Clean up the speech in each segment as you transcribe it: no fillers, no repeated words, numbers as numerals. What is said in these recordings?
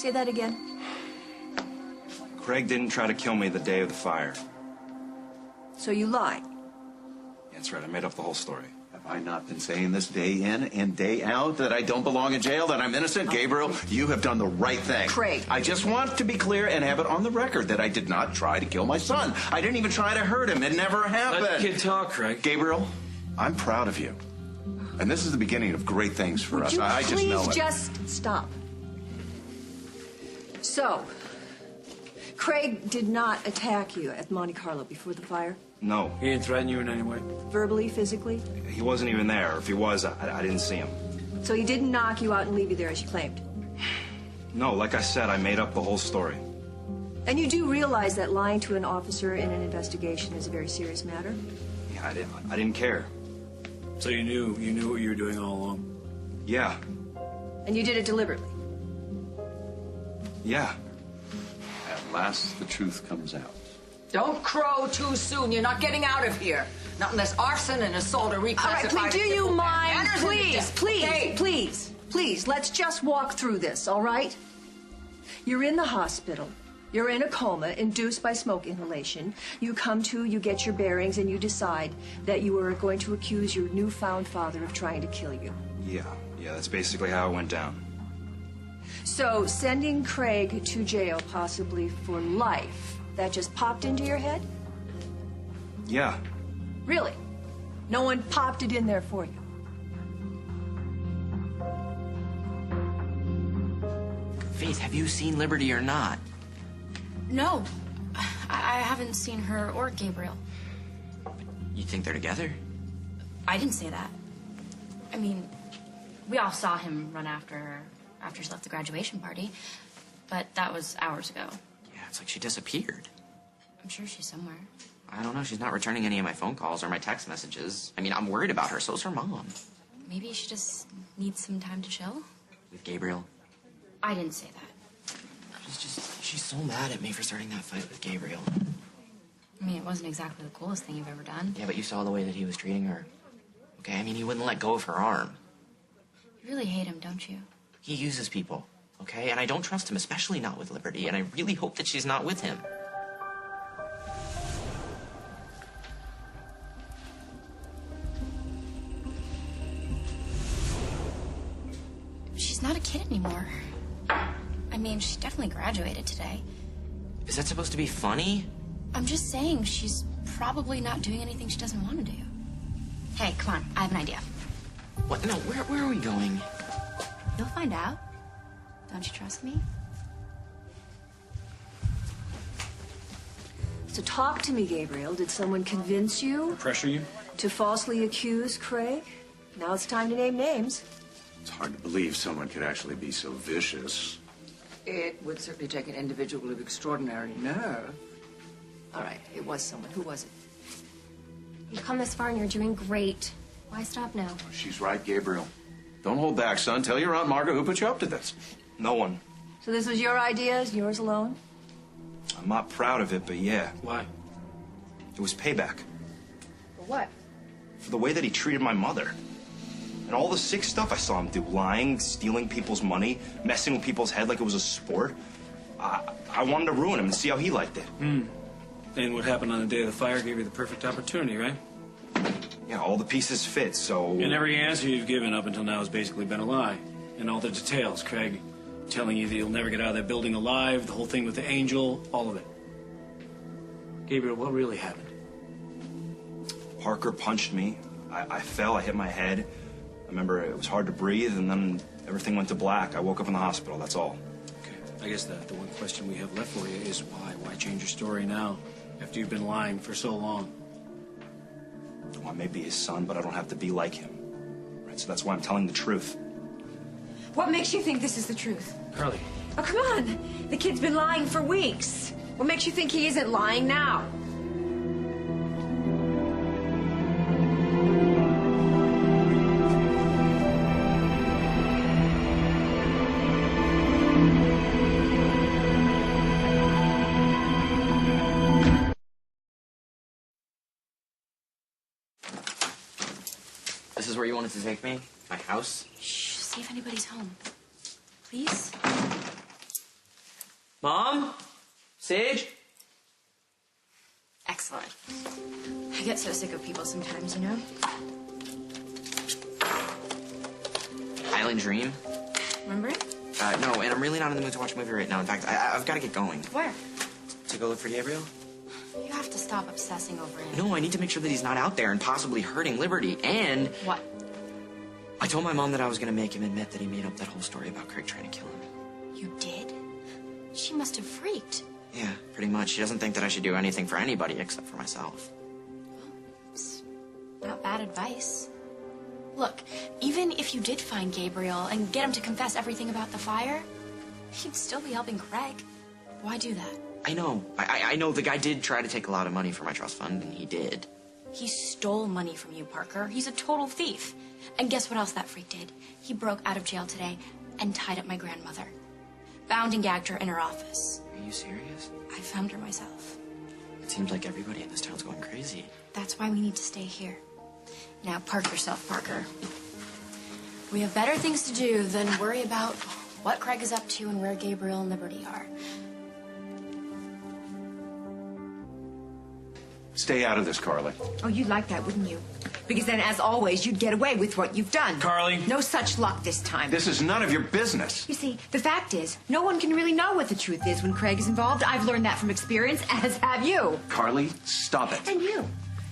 Say that again. Craig didn't try to kill me the day of the fire. So you lied. That's right, I made up the whole story. Have I not been saying this day in and day out, that I don't belong in jail, that I'm innocent? Gabriel, you have done the right thing. Craig. I just want to be clear and have it on the record that I did not try to kill my son. I didn't even try to hurt him. It never happened. Let the kid talk, Craig. Gabriel, I'm proud of you. And this is the beginning of great things for us. I just know it. Please just stop. So, Craig did not attack you at Monte Carlo before the fire? No. He didn't threaten you in any way? Verbally, physically? He wasn't even there. If he was, I didn't see him. So he didn't knock you out and leave you there as you claimed? No, like I said, I made up the whole story. And you do realize that lying to an officer in an investigation is a very serious matter? Yeah, I didn't care. So you knew what you were doing all along? Yeah. And you did it deliberately? Yeah. At last, the truth comes out. Don't crow too soon. You're not getting out of here. Not unless arson and assault are reclassified. All right, please, do you mind? Please, Okay. please, let's just walk through this, all right? You're in the hospital. You're in a coma induced by smoke inhalation. You come to, you get your bearings, and you decide that you are going to accuse your newfound father of trying to kill you. Yeah, that's basically how it went down. So, sending Craig to jail, possibly for life, that just popped into your head? Yeah. Really? No one popped it in there for you? Faith, have you seen Liberty or not? No. I haven't seen her or Gabriel. You think they're together? I didn't say that. I mean, we all saw him run after her after she left the graduation party, but that was hours ago. Yeah, it's like she disappeared. I'm sure she's somewhere. I don't know. She's not returning any of my phone calls or my text messages. I mean, I'm worried about her. So's her mom. Maybe she just needs some time to chill? With Gabriel? I didn't say that. She's so mad at me for starting that fight with Gabriel. I mean, it wasn't exactly the coolest thing you've ever done. Yeah, but you saw the way that he was treating her. Okay, I mean, he wouldn't let go of her arm. You really hate him, don't you? He uses people, okay? And I don't trust him, especially not with Liberty, and I really hope that she's not with him. She's not a kid anymore. I mean, she definitely graduated today. Is that supposed to be funny? I'm just saying she's probably not doing anything she doesn't want to do. Hey, come on, I have an idea. What? No, where are we going? You'll find out. Don't you trust me? So talk to me, Gabriel. Did someone convince you Pressure you? to falsely accuse Craig? Now it's time to name names. It's hard to believe someone could actually be so vicious. It would certainly take an individual of extraordinary nerve. All right, it was someone. Who was it? You've come this far and you're doing great. Why stop now? She's right, Gabriel. Don't hold back, son. Tell your Aunt Margaret who put you up to this. No one. So this was your idea, yours alone? I'm not proud of it, but yeah. Why? It was payback. For what? For the way that he treated my mother. And all the sick stuff I saw him do. Lying, stealing people's money, messing with people's head like it was a sport. I wanted to ruin him and see how he liked it. And what happened on the day of the fire gave you the perfect opportunity, right? Yeah, all the pieces fit, so... And every answer you've given up until now has basically been a lie. And all the details, Craig telling you that you'll never get out of that building alive, the whole thing with the angel, all of it. Gabriel, what really happened? Parker punched me. I fell, I hit my head. I remember it was hard to breathe, and then everything went to black. I woke up in the hospital, that's all. Okay, I guess the one question we have left for you is why? Why change your story now, after you've been lying for so long? Well, I may be his son, but I don't have to be like him. Right, so that's why I'm telling the truth. What makes you think this is the truth? Carly. Oh, come on. The kid's been lying for weeks. What makes you think he isn't lying now? This is where you wanted to take me? My house? Shh, see if anybody's home. Please? Mom? Sage? Excellent. I get so sick of people sometimes, you know? Island Dream? Remember it? No, and I'm really not in the mood to watch a movie right now. In fact, I've got to get going. Where? To go look for Gabriel? You have to stop obsessing over him. No, I need to make sure that he's not out there and possibly hurting Liberty. And What? I told my mom that I was going to make him admit that he made up that whole story about Craig trying to kill him. You did? She must have freaked. Yeah, pretty much. She doesn't think that I should do anything for anybody except for myself. It's not bad advice. Look, even if you did find Gabriel and get him to confess everything about the fire, you'd still be helping Craig. Why do that? I know. I know the guy did try to take a lot of money from my trust fund, and he did. He stole money from you, Parker. He's a total thief. And guess what else that freak did? He broke out of jail today and tied up my grandmother. Bound and gagged her in her office. Are you serious? I found her myself. It seems like everybody in this town's going crazy. That's why we need to stay here. Now, park yourself, Parker. We have better things to do than worry about what Craig is up to and where Gabriel and Liberty are. Stay out of this, Carly. Oh, you'd like that, wouldn't you? Because then, as always, you'd get away with what you've done. Carly. No such luck this time. This is none of your business. You see, the fact is, no one can really know what the truth is when Craig is involved. I've learned that from experience, as have you. Carly, stop it. And you.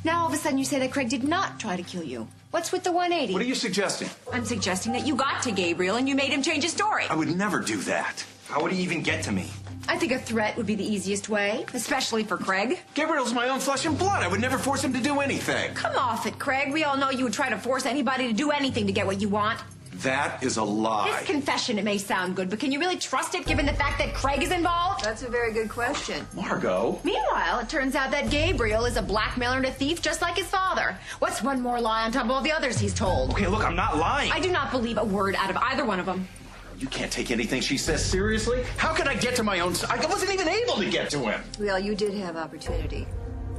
Now, all of a sudden, you say that Craig did not try to kill you. What's with the 180? What are you suggesting? I'm suggesting that you got to Gabriel and you made him change his story. I would never do that. How would he even get to me? I think a threat would be the easiest way, especially for Craig. Gabriel's my own flesh and blood. I would never force him to do anything. Come off it, Craig. We all know you would try to force anybody to do anything to get what you want. That is a lie. This confession, it may sound good, but can you really trust it given the fact that Craig is involved? That's a very good question. Margot. Meanwhile, it turns out that Gabriel is a blackmailer and a thief just like his father. What's one more lie on top of all the others he's told? Okay, look, I'm not lying. I do not believe a word out of either one of them. You can't take anything she says seriously. How could I get to my own... I wasn't even able to get to him. Well, you did have opportunity.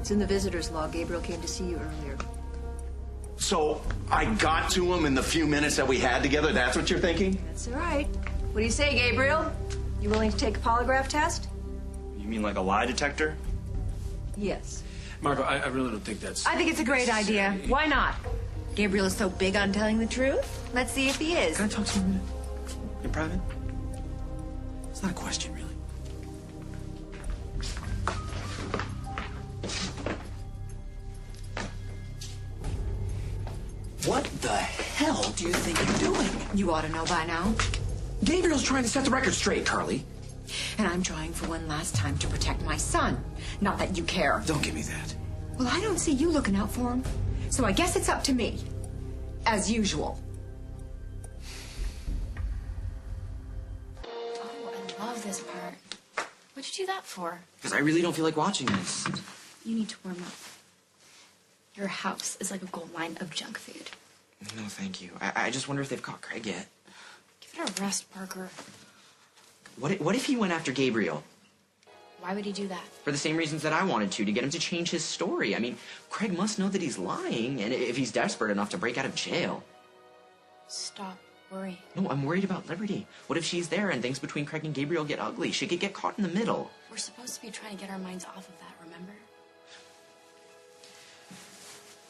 It's in the visitor's log. Gabriel came to see you earlier. So I got to him in the few minutes that we had together? That's what you're thinking? That's all right. What do you say, Gabriel? You willing to take a polygraph test? You mean like a lie detector? Yes. Margot, I really don't think that's... I think it's a great idea. Why not? Gabriel is so big on telling the truth. Let's see if he is. Can I talk to you a minute? In private? It's not a question, really. What the hell do you think you're doing? You ought to know by now. Gabriel's trying to set the record straight, Carly. And I'm trying for one last time to protect my son. Not that you care. Don't give me that. Well, I don't see you looking out for him. So I guess it's up to me. As usual. Oh, I love this part. What'd you do that for? Because I really don't feel like watching this. You need to warm up. Your house is like a gold mine of junk food. No, thank you. I just wonder if they've caught Craig yet. Give it a rest, Parker. What if he went after Gabriel? Why would he do that? For the same reasons that I wanted to get him to change his story. I mean, Craig must know that he's lying, and if he's desperate enough to break out of jail. Stop worrying. No, I'm worried about Liberty. What if she's there and things between Craig and Gabriel get ugly? She could get caught in the middle. We're supposed to be trying to get our minds off of that, remember?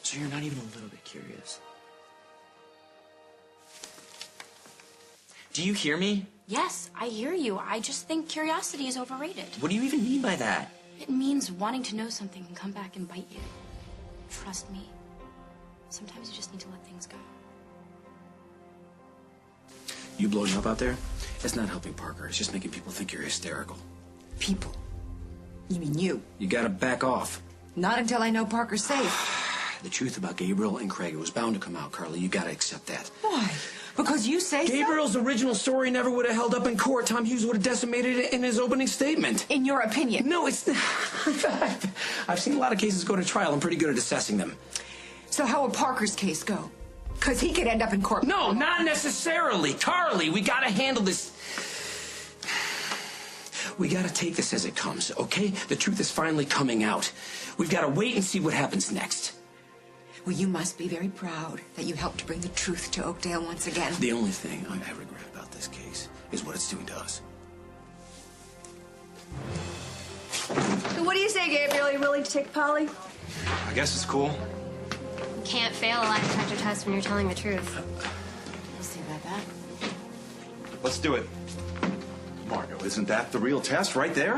So you're not even a little bit curious? Do you hear me? Yes, I hear you. I just think curiosity is overrated. What do you even mean by that? It means wanting to know something and come back and bite you. Trust me. Sometimes you just need to let things go. You blowing up out there? It's not helping Parker. It's just making people think you're hysterical. People. You mean you? You gotta back off. Not until I know Parker's safe. The truth about Gabriel and Craig, it was bound to come out, Carly. You gotta accept that. Why? Because you say Gabriel's original story never would have held up in court. Tom Hughes would have decimated it in his opening statement. so? In your opinion. No, it's... I've seen a lot of cases go to trial. I'm pretty good at assessing them. So how will Parker's case go? Because he could end up in court. No, not necessarily. Carly, we gotta handle this... We gotta take this as it comes, okay? The truth is finally coming out. We've gotta wait and see what happens next. Well, you must be very proud that you helped to bring the truth to Oakdale once again. The only thing I regret about this case is what it's doing to us. do you say, Gabriel? Are you willing to take Polly? I guess it's cool. You can't fail a lie detector test when you're telling the truth. We'll see about that. Let's do it. Margot, isn't that the real test right there?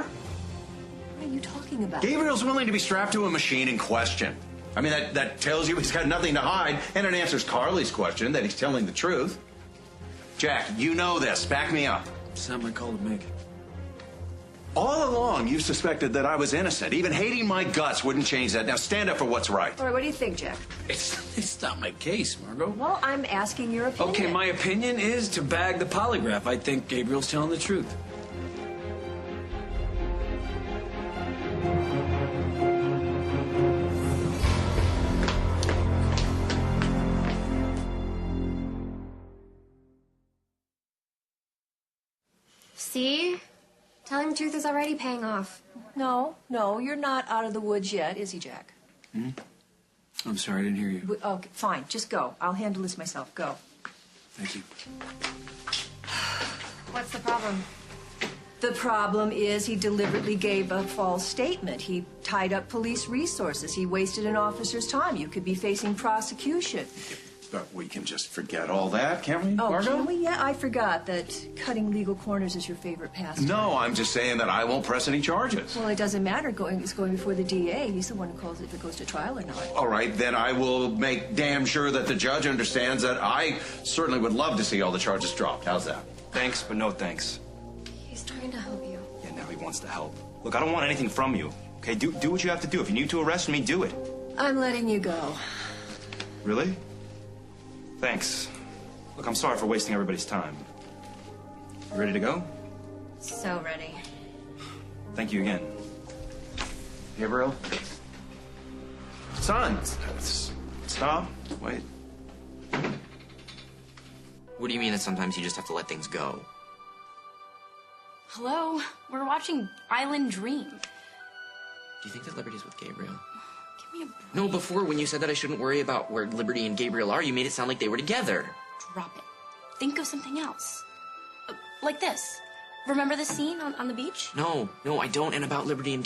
What are you talking about? Gabriel's willing to be strapped to a machine and questioned. I mean, that tells you he's got nothing to hide, and it answers Carly's question that he's telling the truth. Jack, you know this. Back me up. It's not my call to make. All along, you suspected that I was innocent. Even hating my guts wouldn't change that. Now stand up for what's right. All right, what do you think, Jack? It's not my case, Margot. Well, I'm asking your opinion. Okay, my opinion is to bag the polygraph. I think Gabriel's telling the truth. See? Telling the truth is already paying off. No, you're not out of the woods yet, is he, Jack? I'm sorry, I didn't hear you. Okay, fine, just go. I'll handle this myself. Go. Thank you. What's the problem? The problem is he deliberately gave a false statement. He tied up police resources. He wasted an officer's time. You could be facing prosecution. But we can just forget all that, can't we, Oh, Margot? can we? Yeah, I forgot that cutting legal corners is your favorite pastime. No, I'm just saying that I won't press any charges. Well, it doesn't matter. It's going before the DA. He's the one who calls it if it goes to trial or not. All right, then I will make damn sure that the judge understands that I certainly would love to see all the charges dropped. How's that? Thanks, but no thanks. He's trying to help you. Yeah, now he wants to help. Look, I don't want anything from you. Okay, do what you have to do. If you need to arrest me, do it. I'm letting you go. Really? Thanks. Look, I'm sorry for wasting everybody's time. You ready to go? So ready. Thank you again. Gabriel? Son, stop. Wait. What do you mean that sometimes you just have to let things go? Hello? We're watching Island Dream. Do you think that Liberty's with Gabriel? Give me a break. No, before, when you said that I shouldn't worry about where Liberty and Gabriel are, you made it sound like they were together. Drop it. Think of something else. Like this. Remember the scene on the beach? No, I don't. And about Liberty and